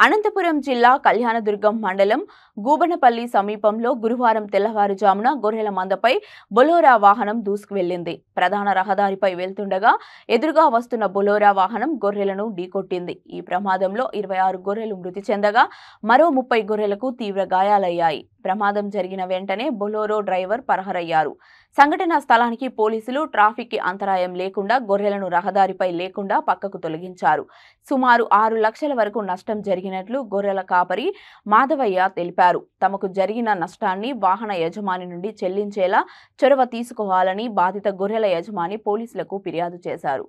అనంతపురం జిల్లా కళ్యాణదుర్గం మండలం గూబనపల్లి సమీపంలో గురువారం తెల్లవారుజామున గొర్రెల మందపై బొలోరా వాహనం దూసుకువెళ్లింది. ప్రధాన రహదారిపై వెళ్తుండగా ఎదురుగా వస్తున్న బొలోరా వాహనం గొర్రెలను ఢీకొట్టింది. ఈ ప్రమాదంలో 26 గొర్రెలు మృతి చెందగా మరో 30 గొర్రెలకు తీవ్ర గాయాలయ్యాయి. ప్రమాదం జరిగిన వెంటనే బొలోరో డ్రైవర్ పరారయ్యారు. సంఘటనా స్థలానికి పోలీసులు ట్రాఫిక్ కి అంతరాయం లేకుండా గొర్రెలను రహదారిపై లేకుండా పక్కకు తొలగించారు. సుమారు 6 లక్షల వరకు నష్టం జరిగినట్లు గొర్రెల కాపరి మాధవయ్య తెలిపారు. తమకు జరిగిన నష్టాన్ని వాహన యజమాని నుండి చెల్లించేలా చొరవ తీసుకోవాలని బాధిత గొర్రెల యజమాని పోలీసులకు ఫిర్యాదు చేశారు.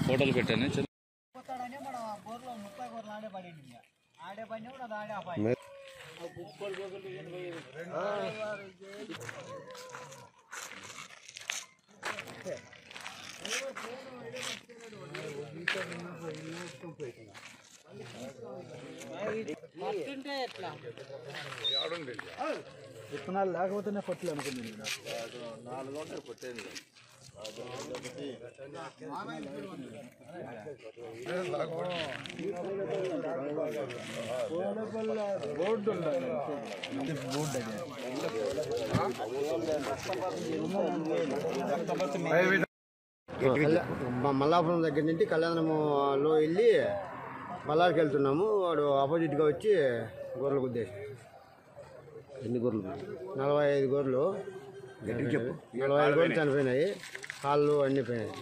ఫోటోలు పెట్టాను. విత్తనాలు లేకపోతేనే పట్టలు అనుకుంది. 4 గంటలు పట్టేది బోర్డు మల్లాపురం దగ్గర నుంచి కళ్యాణంలో వెళ్ళి బళ్ళారికి వెళ్తున్నాము. వాడు ఆపోజిట్గా వచ్చి గొర్రెలు గుద్దేసి. ఎన్ని గొర్రెలు? 45 గొర్రెలు. 45 గొర్రెలు చనిపోయినాయి. కాళ్ళు అన్నీ పోయినాయి.